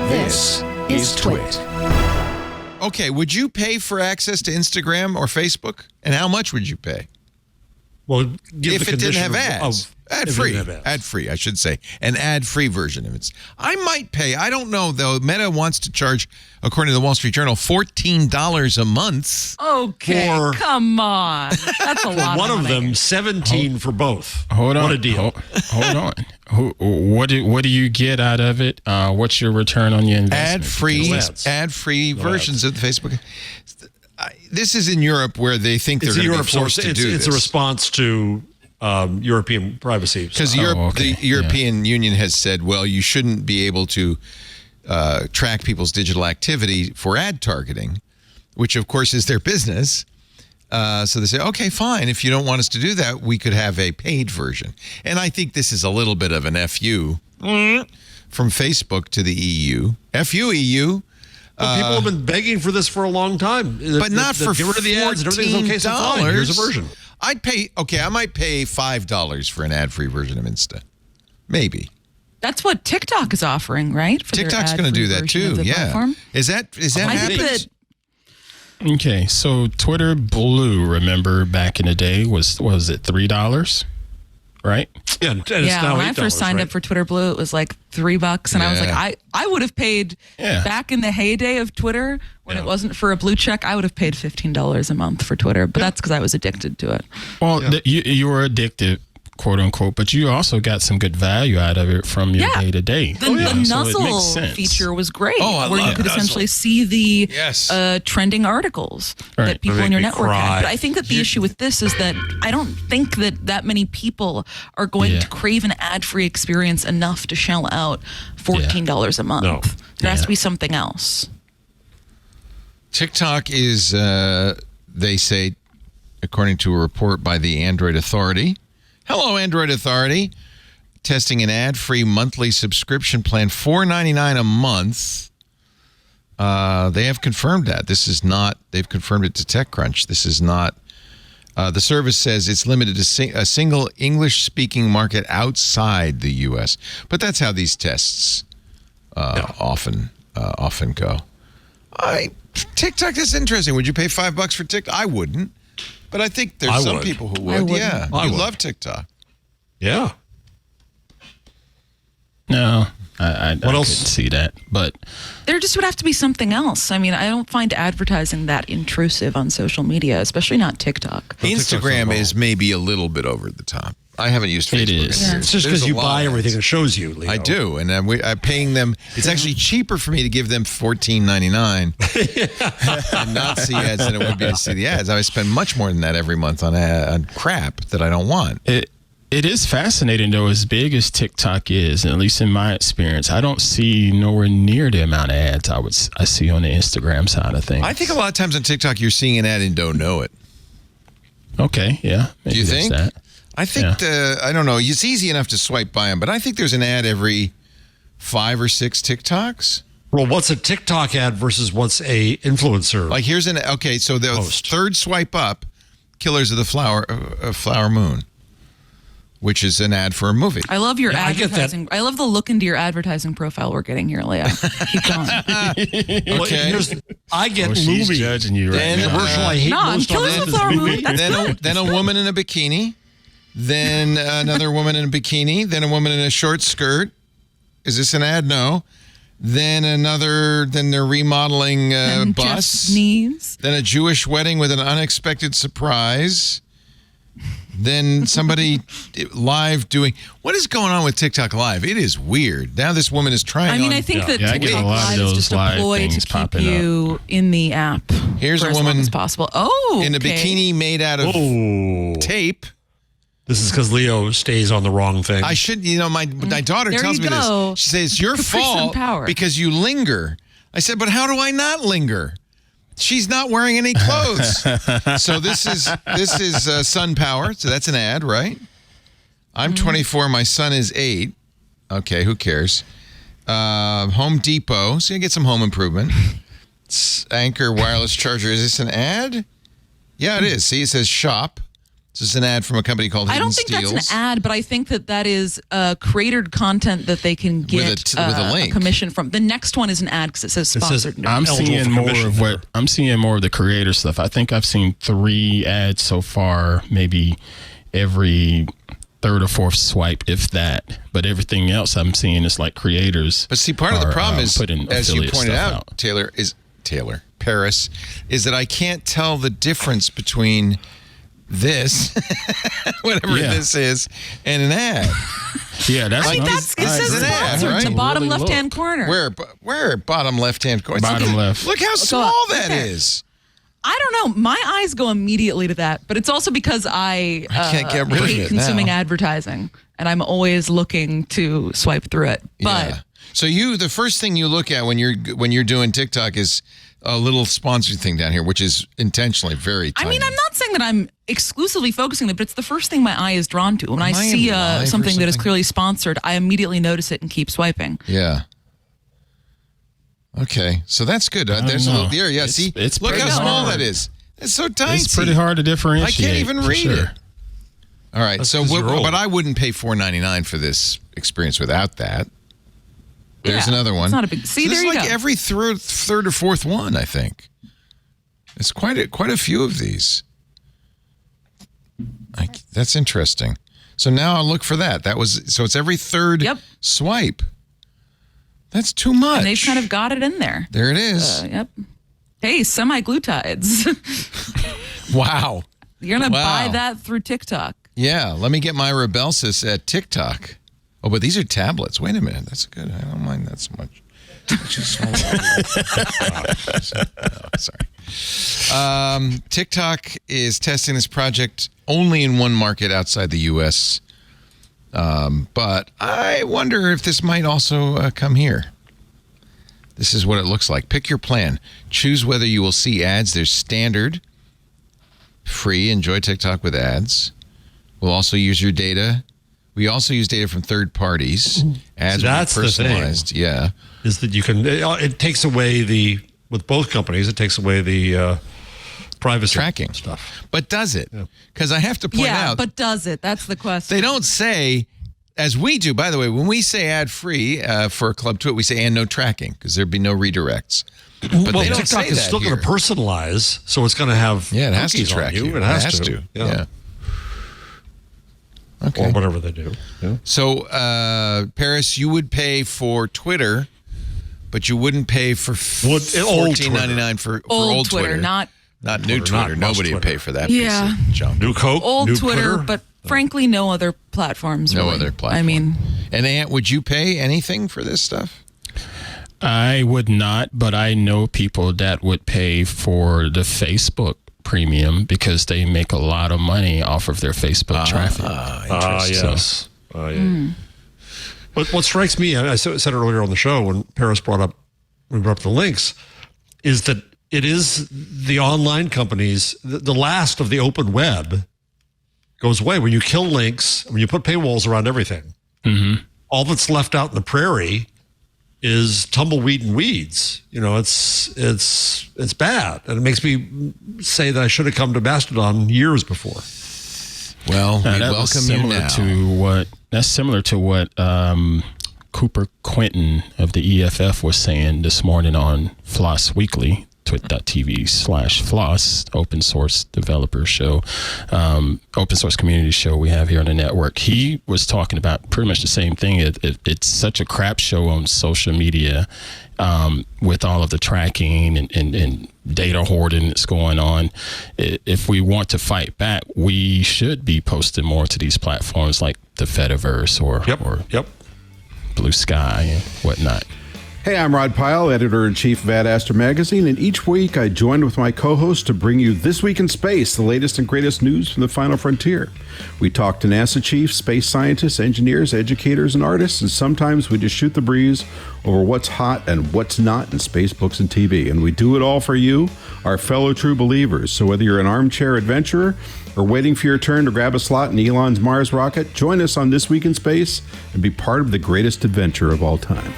This is TWiT. Okay, would you pay for access to Instagram or Facebook? And how much would you pay? Well, if it didn't have ads. Ad-free. Ad-free, I should say. An ad-free version of it. I might pay. I don't know, though. Meta wants to charge, according to the Wall Street Journal, $14 a month. Okay, come on. That's a lot one of of money. them, 17 for both. Hold on. What a deal. Hold on. What do you get out of it? What's your return on your investment? Ad-free versions of the Facebook. This is in Europe where they think they're going to be forced to do this. It's a response to European privacy. Because the European Union has said, well, you shouldn't be able to track people's digital activity for ad targeting, which, of course, is their business. So they say, okay, fine. If you don't want us to do that, we could have a paid version. And I think this is a little bit of an FU from Facebook to the EU. FU, EU. Well, people have been begging for this for a long time. But not for get rid of the ads and everything's okay, so fine. Here's a version. I might pay $5 for an ad-free version of Insta. Maybe. That's what TikTok is offering, right? For TikTok's going to do that too. Yeah. Platform. Is that happening? Okay, so Twitter Blue, remember back in the day, was it $3? Right? Yeah, and it's now when I first signed up for Twitter Blue, it was like $3, and I was like, I would have paid back in the heyday of Twitter when it wasn't for a blue check. I would have paid $15 a month for Twitter, but that's because I was addicted to it. Well, you were addicted, quote unquote, but you also got some good value out of it from your day to day. The Nuzzle feature was great, where you could essentially see the trending articles that people in your network had. But I think that the issue with this is that I don't think that many people are going to crave an ad-free experience enough to shell out $14 a month. No. There has to be something else. TikTok is, they say, according to a report by the Android Authority. Hello, Android Authority. Testing an ad-free monthly subscription plan, $4.99 a month. They have confirmed that. This is not, they've confirmed it to TechCrunch. This is not, the service says it's limited to a single English-speaking market outside the U.S. But that's how these tests often go. TikTok is interesting. Would you pay $5 for TikTok? I wouldn't. But I think there's some people who would. Yeah. I love TikTok. Yeah. No, I couldn't see that. But there just would have to be something else. I mean, I don't find advertising that intrusive on social media, especially not TikTok. Instagram is maybe a little bit over the top. I haven't used Facebook. It is. It's just because you buy everything it shows you, Leo. I do, and I'm paying them. It's actually cheaper for me to give them $14.99 and not see ads than it would be to see the ads. I spend much more than that every month on crap that I don't want. It is fascinating, though, as big as TikTok is, at least in my experience. I don't see nowhere near the amount of ads I see on the Instagram side of things. I think a lot of times on TikTok you're seeing an ad and don't know it. Okay, yeah. Do you think? That. I think, I don't know, it's easy enough to swipe by them, but I think there's an ad every 5 or 6 TikToks. Well, what's a TikTok ad versus what's a influencer? Like here's so the third swipe up, Killers of the Flower Moon, which is an ad for a movie. I love your advertising. I love the look into your advertising profile we're getting here, Leo. Keep going. Okay. I get she's movie. Judging you right now. Commercial I hate most on Killers of the Flower Moon. Then a woman in a bikini. Then another woman in a bikini. Then a woman in a short skirt. Is this an ad? No. Then they're remodeling a bus. Then a Jewish wedding with an unexpected surprise. Then somebody live doing... What is going on with TikTok Live? It is weird. Now this woman is trying I think that TikTok Live is just a ploy to keep you in the app Here's for a as woman long as possible. Oh, in a bikini made out of tape. This is because Leo stays on the wrong thing. I should, my daughter tells me this. She says, it's your fault because you linger. I said, but how do I not linger? She's not wearing any clothes. So this is Sun Power. So that's an ad, right? I'm 24. My son is 8. Okay, who cares? Home Depot. So you get some home improvement. Anchor wireless charger. Is this an ad? Yeah, it is. See, it says shop. This is an ad from a company called Hidden Steals. I don't think that's an ad, but I think that is created content that they can get with a link. A commission from. The next one is an ad because it says sponsored. I'm seeing more of the creator stuff. I think I've seen 3 ads so far, maybe every third or fourth swipe, if that. But everything else I'm seeing is like creators. But see, part of the problem is, as you pointed out, Paris, is that I can't tell the difference between this, whatever this is, and an ad. Yeah, that's it says an ad, right? The bottom left-hand corner. Where bottom left-hand corner? Bottom left. Look how small that is. I don't know. My eyes go immediately to that, but it's also because I can't get rid of it consuming now. Advertising, and I'm always looking to swipe through it. But so the first thing you look at when you're doing TikTok is a little sponsored thing down here, which is intentionally very tiny. I mean, I'm not saying that I'm exclusively focusing on it, but it's the first thing my eye is drawn to. When I see something that is clearly sponsored, I immediately notice it and keep swiping. Yeah. Okay, so that's good. There's a little there. Yeah, see, look how small that is. It's so tiny. It's pretty hard to differentiate. I can't even read it. All right, but I wouldn't pay $4.99 for this experience without that. There's another one. It's not a big. See, there you go. Every third or fourth one, I think. It's quite a few of these. That's interesting. So now I'll look for that. So it's every third swipe. That's too much. And they've kind of got it in there. There it is. Yep. Hey, semi-glutides. Wow. You're going to buy that through TikTok. Yeah. Let me get my Rebelsis at TikTok. Oh, but these are tablets. Wait a minute. That's good. I don't mind that so much. Sorry. TikTok is testing this project only in one market outside the U.S., but I wonder if this might also come here. This is what it looks like. Pick your plan. Choose whether you will see ads. There's standard, free, enjoy TikTok with ads. We'll also use your data. We also use data from third parties. Ads will be personalized. The thing, is that you can, it takes away with both companies, it takes away the privacy tracking stuff. But does it? Because I have to point out. Yeah, but does it? That's the question. They don't say, as we do, by the way, when we say ad-free for Club TWiT, we say and no tracking because there'd be no redirects. But they don't TikTok say is still going to personalize, so it's going to have it has to track you. It has to. Yeah. Okay. Or whatever they do. Yeah. So, Paris, you would pay for Twitter, but you wouldn't pay for $14.99 for old Twitter. Not new Twitter. Nobody would pay for that piece of junk. New Coke, old new Twitter, but frankly, no other platforms. No really. other platform. I mean, and Ant, would you pay anything for this stuff? I would not, but I know people that would pay for the Facebook premium because they make a lot of money off of their Facebook traffic. Yes. But what strikes me, I said it earlier on the show when Paris brought up the links, is that it is the online companies, the last of the open web goes away. When you kill links, when you put paywalls around everything, all that's left out in the prairie is tumbleweed and weeds. You know, it's bad, and it makes me say that I should have come to Mastodon years before. Well, we welcome you now. That's similar to what Cooper Quinton of the EFF was saying this morning on Floss Weekly, twit.tv/Floss, open source developer show, open source community show we have here on the network. He was talking about pretty much the same thing. It's such a crap show on social media with all of the tracking and data hoarding that's going on. If we want to fight back, we should be posting more to these platforms like the Fediverse or Blue Sky and whatnot. Hey, I'm Rod Pyle, editor-in-chief of Ad Astra Magazine, and each week I join with my co-host to bring you This Week in Space, the latest and greatest news from the final frontier. We talk to NASA chiefs, space scientists, engineers, educators, and artists, and sometimes we just shoot the breeze over what's hot and what's not in space, books, and TV. And we do it all for you, our fellow true believers. So whether you're an armchair adventurer or waiting for your turn to grab a slot in Elon's Mars rocket, join us on This Week in Space and be part of the greatest adventure of all time.